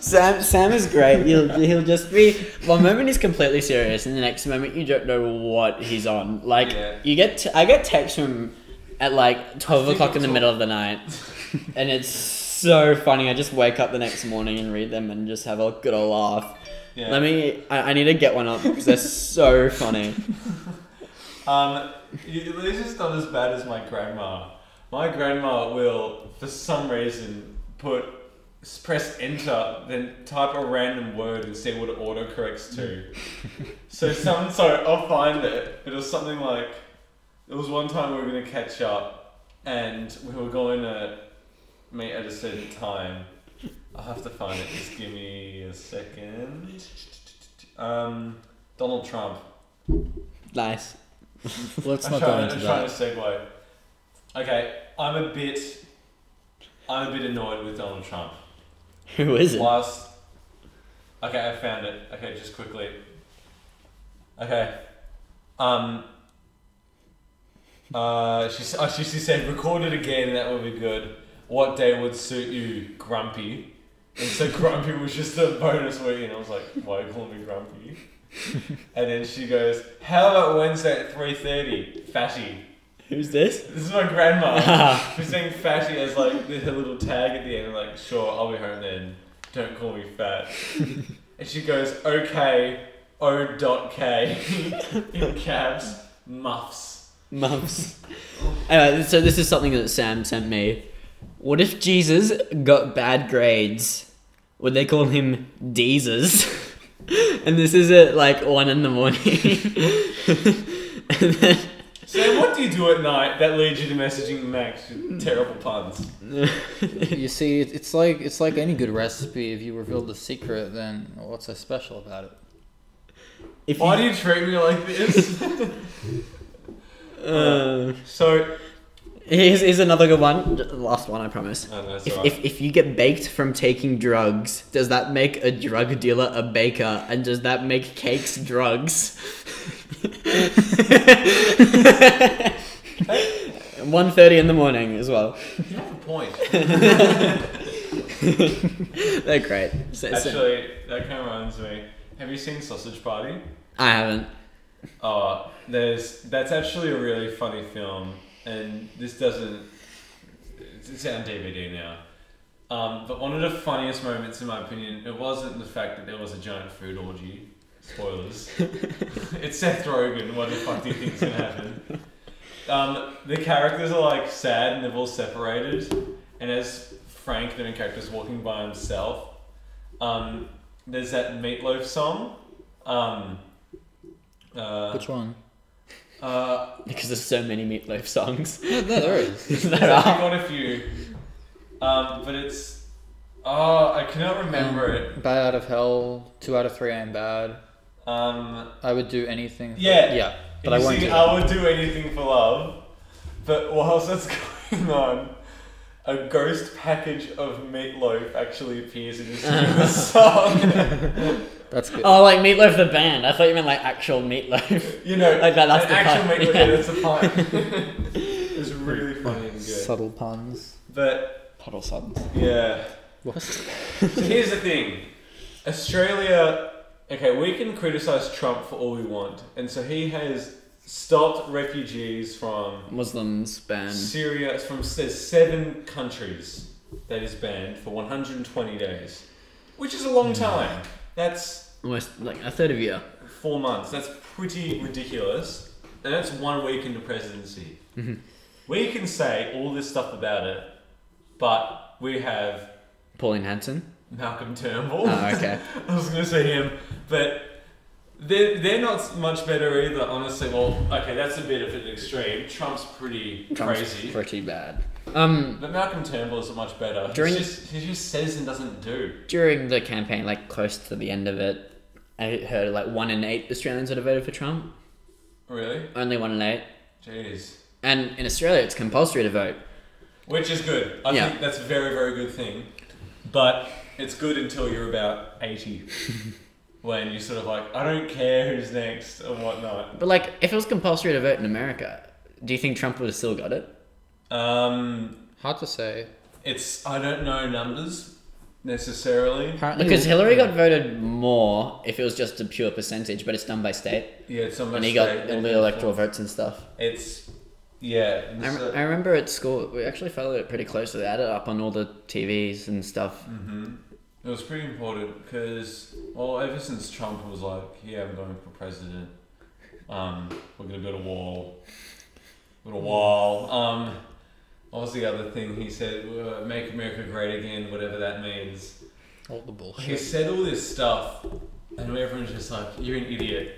Sam is great. He'll just be one moment he's completely serious, and the next moment you don't know what he's on. Like Yeah. I get texts from him at like 12 think o'clock in the it's middle of the night, and it's so funny. I just wake up the next morning and read them and just have a good old laugh. Yeah. I need to get one up because they're so funny. This is not as bad as my grandma. My grandma will, for some reason, press enter, then type a random word and see what it autocorrects to. so I'll find it. It was something like, it was one time we were going to catch up, and we were going to meet at a certain time, I'll have to find it. Just give me a second. Donald Trump. Nice. Let's I'm not go trying, into I'm trying that. to segue. Okay, I'm a bit annoyed with Donald Trump. Who is it? Okay, I found it. Okay, just quickly. Okay. She said, record it again, that would be good. What day would suit you, Grumpy? And so Grumpy was just a bonus word, and I was like, why are you calling me Grumpy? And then she goes, how about Wednesday at 3:30? Fatty. Who's this? This is my grandma. She's saying fatty as like her little tag at the end. I'm like, sure, I'll be home then. Don't call me fat. And she goes, okay, O.K. in caps, muffs. Muffs. Anyway, so this is something that Sam sent me. What if Jesus got bad grades? Would they call him Deezers? And this is at like 1 in the morning. And then So what do you do at night that leads you to messaging Max with terrible puns? You see, it's like any good recipe. If you reveal the secret, then what's so special about it? Why do you treat me like this? So, here's another good one. The last one, I promise. oh, that's If, alright. if you get baked from taking drugs, does that make a drug dealer a baker? And does that make cakes drugs? 1:30 in the morning as well. You have a point. They're great. Actually, that kind of reminds me. Have you seen Sausage Party? I haven't. That's actually a really funny film, and this doesn't. It's on DVD now. But one of the funniest moments, in my opinion, it wasn't the fact that there was a giant food orgy. Spoilers. It's Seth Rogen. What the fuck do you think's gonna happen? The characters are like sad and they've all separated, and as Frank, the main character, is walking by himself, there's that Meatloaf song. Which one? Because there's so many Meatloaf songs. No, there is. There's actually got a few, but it's I cannot remember it. Bad Out of Hell, 2 out of 3 I Am Bad. I would do anything. Yeah. But You I won't see, do I that. would do anything for love, but whilst that's going on, a ghost package of Meatloaf actually appears in the song. That's good. Oh, like Meatloaf the band. I thought you meant like actual Meatloaf. You know, Like that's an the actual part. Meatloaf. Yeah. Yeah, that's the part. It's really funny and good. Subtle puns. But Puddle suds. yeah. What? So here's the thing, Australia. Okay, we can criticize Trump for all we want, and so he has stopped refugees from Muslims banned. Syria. There's 7 countries that is banned for 120 days, which is a long time. That's Almost like a third of a year. 4 months. That's pretty ridiculous, and that's 1 week into presidency. We can say all this stuff about it, but we have Pauline Hanson. Malcolm Turnbull. Oh, okay. I was going to say him, but they're not much better either, honestly. Well, okay, that's a bit of an extreme. Trump's pretty crazy. Pretty bad. But Malcolm Turnbull is much better. During- He just says and doesn't do. During the campaign, like close to the end of it, I heard like 1 in 8 Australians would have voted for Trump. Really? Only 1 in 8. Jeez. And in Australia, it's compulsory to vote. Which is good. I Yeah. think that's a very, very good thing. But it's good until you're about 80. When you're sort of like, I don't care who's next and whatnot. But like, if it was compulsory to vote in America, do you think Trump would have still got it? Hard to say. I don't know numbers necessarily. Apparently, Because Hillary got voted more if it was just a pure percentage, but it's done by state. Yeah, it's And he got all the electoral votes and stuff. It's yeah. I remember at school, we actually followed it pretty closely. They had it up on all the TVs and stuff. It was pretty important because, well, ever since Trump was like, yeah, I'm going for president, we're going to build a wall. Build a wall. What was the other thing he said? Make America great again, whatever that means. all the He bullshit. said all this stuff, and everyone's just like, you're an idiot.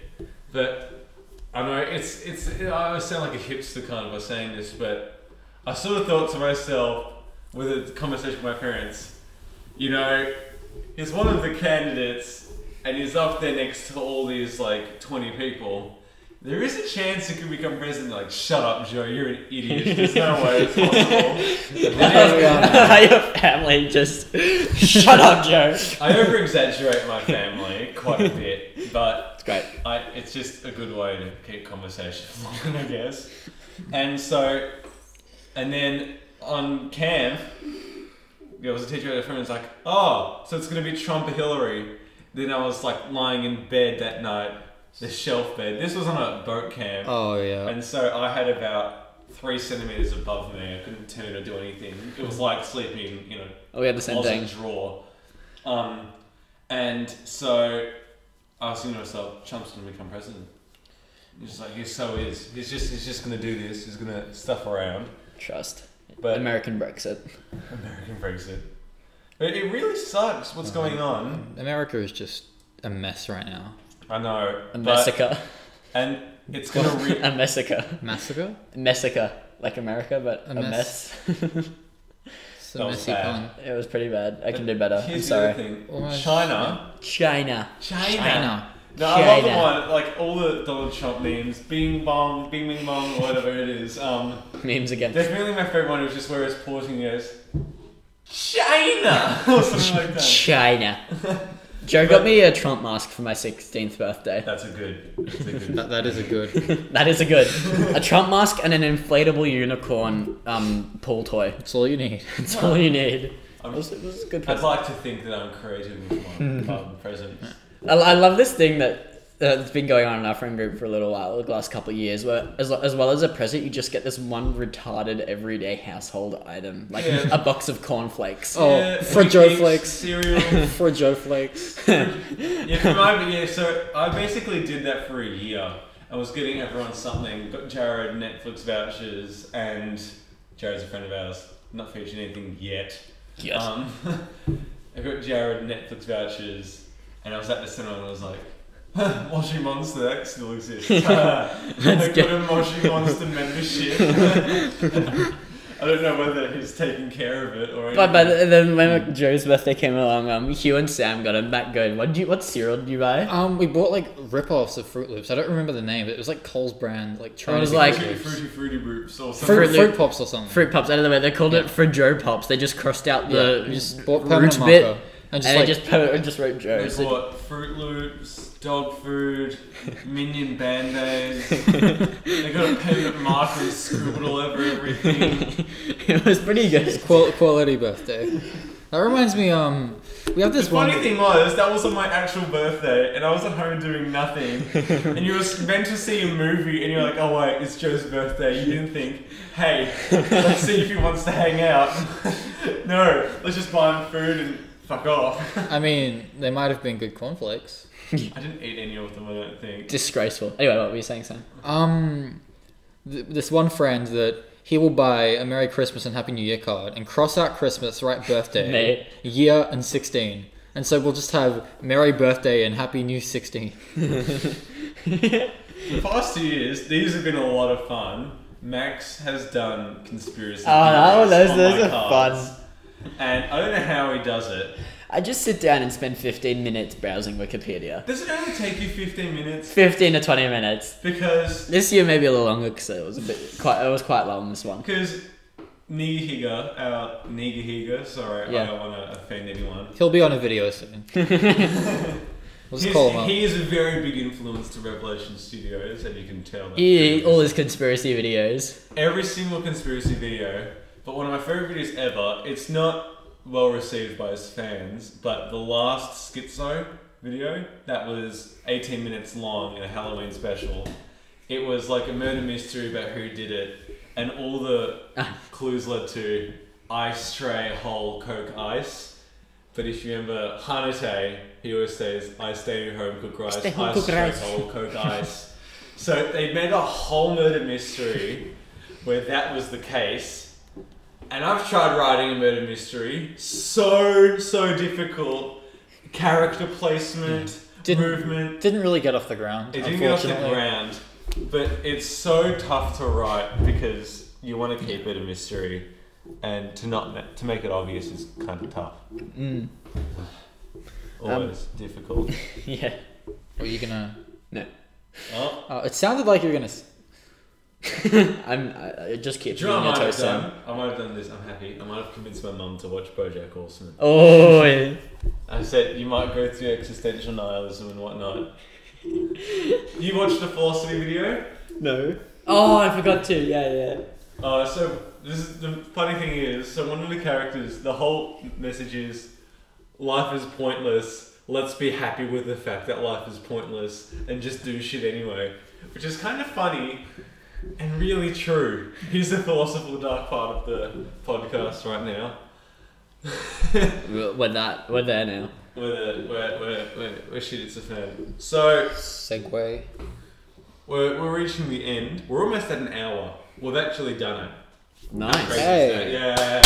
But I know I sound like a hipster kind of by saying this, but I sort of thought to myself, with a conversation with my parents, you know, he's one of the candidates, and he's up there next to all these like 20 people. There is a chance he could become president. Like, shut up, Joe, you're an idiot. There's no way it's possible. Your family just shut up, Joe. I over-exaggerate my family quite a bit, but It's great. it's just a good way to keep conversation flowing, I guess. And so, and then on camp, there was a teacher at the phone who was like, oh, so it's going to be Trump or Hillary. Then I was like lying in bed that night, the shelf bed. This was on a boat camp. Oh yeah. And so I had about 3 centimeters above me. I couldn't turn or do anything. It was like sleeping, you know, Oh, we had the same closet thing. drawer. And so I was thinking to myself, Trump's going to become president. He's just like, he so is. He's just going to do this. He's going to stuff around. Trust. But American Brexit. American Brexit. But it really sucks what's going on. America is just a mess right now. I know. A but- massacre. And it's going to... A massacre. Massacre? Massacre. Like America, but A a mess. mess. It's a That was messy bad. pun. It was pretty bad. I can do better. I'm Here's the other sorry. thing. Almost- China. China. China. No, I love the China. one, like all the Donald Trump memes, bing bong, bing bing bong, or whatever it is. Memes again. Definitely my favorite one was just where it's pausing and goes, China! Or something like that. China. Joe got me a Trump mask for my 16th birthday. That's a good. That is a good. That is a good. A Trump mask and an inflatable unicorn pool toy. That's all you need. That's all you need. It I'm- was a good I'd present. like to think that I'm creative with my presents. I love this thing that's been going on in our friend group for a little while, the last couple of years, where as well as a present, you just get this one retarded everyday household item, like Yeah. a box of cornflakes. Oh, Yeah, for wheat Joe mix, Flakes. cereal. For Joe Flakes. Yeah, so I basically did that for a year. I was getting everyone something. Got Jared Netflix vouchers, and Jared's a friend of ours. Not featuring anything yet. Yes. I got Jared Netflix vouchers, and I was at the cinema and I was like, Moshi Monster, that still exists. I got a Moshi Monster membership. I don't know whether he's taking care of it or anything. But then when Joe's birthday came along, Hugh and Sam got him back good. What cereal did you buy? We bought like rip-offs of Fruit Loops. I don't remember the name, but it was like Cole's brand, like trying was to be like- Fruit Fruity, Loops. fruity Loops or something. Fruit Fruit Loop- Pops or something. Fruit Pops. Out of the way, they called Yeah. it for Joe Pops. They just crossed out Yeah, the we just bought root permanent bit, marker and just and like they just wrote Joe. They So bought Fruit Loops, dog food, Minion Band-Aids. They got a permanent marker and scribbled all over everything. it was pretty good. quality birthday. That reminds me, we have this The one. funny thing was, that was on my actual birthday, and I was at home doing nothing. And you were meant to see a movie, and you're like, oh wait, it's Joe's birthday. You didn't think, hey, let's see if he wants to hang out. No, let's just buy him food and fuck off. I mean, they might have been good cornflakes. I didn't eat any of them, I don't think. Disgraceful. Anyway, what were you saying, Sam? This one friend that he will buy a Merry Christmas and Happy New Year card and cross out Christmas, write birthday, Mate. year, and 16. And so we'll just have Merry Birthday and Happy New 16. The past 2 years, these have been a lot of fun. Max has done conspiracy Oh, theories those on my are cards. fun. And I don't know how he does it. I just sit down and spend 15 minutes browsing Wikipedia. Does it only take you 15 minutes? 15 to 20 minutes. Because This year maybe a little longer because it was quite long, this one. Nigahiga, sorry, Yeah. I don't want to offend anyone. He'll be on a video soon. We'll just call him up. He is a very big influence to Revelation Studios, and you can tell that. All his conspiracy videos. Every single conspiracy video, but one of my favorite videos ever, it's not well received by his fans, but the last Schizo video, that was 18 minutes long in a Halloween special. It was like a murder mystery about who did it, and all the clues led to ice tray, whole Coke ice. But if you remember Hanate, he always says, I stay home, cook rice, Stay home, ice cook tray, rice. whole Coke ice. So they made a whole murder mystery where that was the case. And I've tried writing a murder mystery. So difficult. Character placement, movement. Didn't really get off the ground. It didn't get off the unfortunately. ground. But it's so tough to write because you want to keep it a mystery. and to make it obvious is kind of tough. Mm. Always difficult. Yeah. Or are you gonna? No. Oh, Oh, it sounded like you were gonna. I just keep do you know doing what I your might have toast down. done? I might have done this. I'm happy. I might have convinced my mum to watch BoJack Horseman. Oh, yeah. I said you might go through existential nihilism and whatnot. You watched the philosophy video? No. Oh, I forgot to. Yeah. So this is the funny thing is, so one of the characters, the whole message is, life is pointless. Let's be happy with the fact that life is pointless and just do shit anyway, which is kind of funny and really true. Here's the philosophical dark part of the podcast right now. We're there now. We're shit. It's a fan. So Segue. we're reaching the end. We're almost at an hour. We've actually done it. Nice. Hey. Yeah.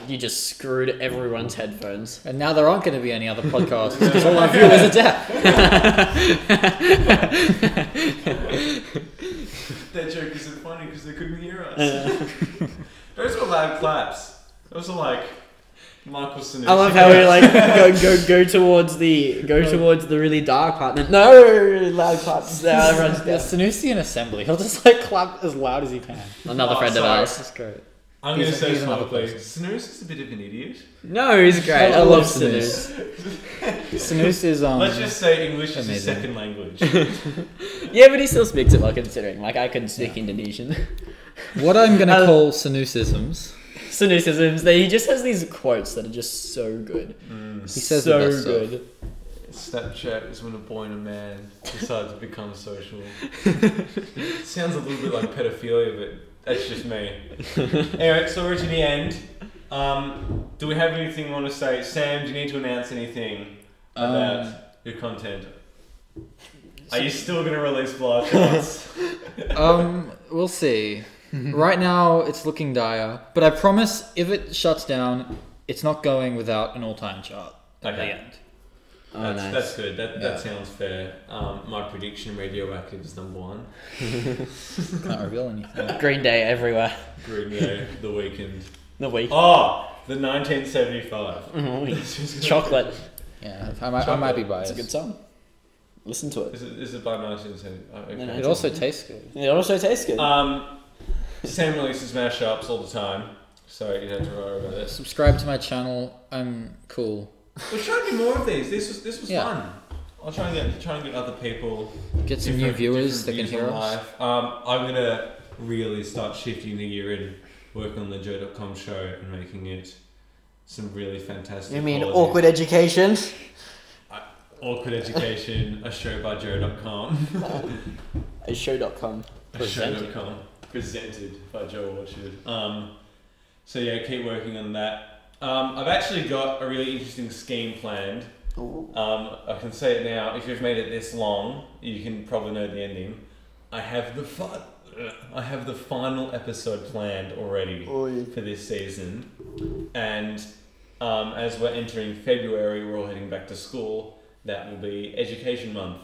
You just screwed everyone's headphones. And now there aren't going to be any other podcasts because all our viewers are deaf. That joke isn't funny because they couldn't hear us. Those were loud claps. Those are like Michael Sanusi. I love how we like go towards the really dark part. And then, no, loud claps. Now everyone's The deaf. Sanusian assembly. He'll just like clap as loud as he can. Another Oh, friend of sorry. ours. That's great. I'm going to He's- say he's another publicly, person. Snooze is a bit of an idiot. No, he's great. I love Sinus. Sanus is Let's just say English is his amazing. second language. Yeah, but he still speaks it well considering. Like I could speak Indonesian. what I'm going to call Sanusisms. Sinusisms. He just has these quotes that are just so good. He says so the best stuff. good. Snapchat is when a boy and a man decide to become social. Sounds a little bit like pedophilia, but that's just me. Anyway, so we're to the end. Do we have anything you want to say? Sam, do you need to announce anything about your content? Are you still going to release Blood Shots? We'll see. Right now, it's looking dire, but I promise if it shuts down, it's not going without an all-time chart at the Okay. end. Oh, That's, nice. that's good. That Yeah. sounds fair. My prediction: Radioactive is number one. Can't reveal anything. Green Day everywhere. Green Day, The Weeknd. The week. Oh, the 1975. Chocolate. Yeah, I might be It's biased. a good song. Listen to it. Is it by 1975? Okay. No, It also tastes good. It also tastes good. Sam releases mashups all the time, so you don't have to worry about it. Subscribe to my channel. I'm cool. We're trying to do more of these. This was Yeah. fun. I'll try and get other people. Get some new different viewers that can views hear on us. life. I'm gonna really start shifting the year and work on the Joe.com show and making it some really fantastic. You mean quality- awkward education? Awkward Education, a show by Joe.com. A show.com. A show.com. Presented by Joe Orchard. So yeah, keep working on that. I've actually got a really interesting scheme planned. I can say it now. If you've made it this long, you can probably know the ending. I have the final episode planned already for this season, and as we're entering February, we're all heading back to school. That will be Education Month.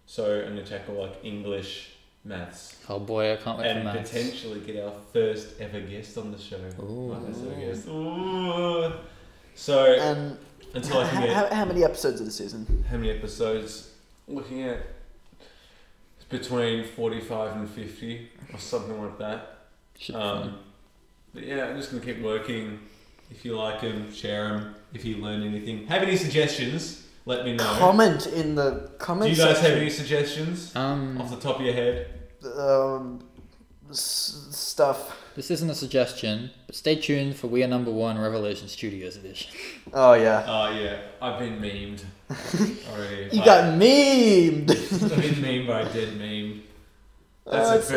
So I'm gonna tackle like English, maths, Oh boy, I can't wait for and maths. potentially get our first ever guest on the show. Ooh. My first ever guest. Ooh. So until I can get how many episodes of the season? how many episodes? Looking at between 45 and 50 or something like that. Should be fun. But yeah, I'm just gonna keep working. If you like them, share them. If you learn anything, have any suggestions? Let me know. Comment in the Do comment you guys section. have any suggestions off the top of your head? Stuff. This isn't a suggestion, but stay tuned for We Are Number One Revelation Studios edition. Oh yeah. Oh yeah, I've been memed already. You got memed. I've been memed by a dead meme. That's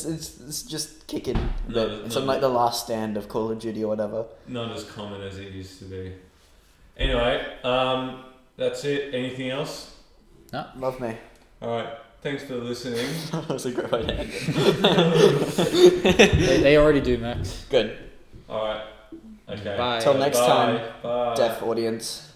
it's just kicking. No, It's no. on like the last stand of Call of Duty or whatever. Not as common as it used to be. Anyway, that's it. Anything else? Love me. Alright, thanks for listening. That was a great way to end it. They already do, Max. Good. Alright, okay. Bye. Till next Bye. time, Bye. deaf audience.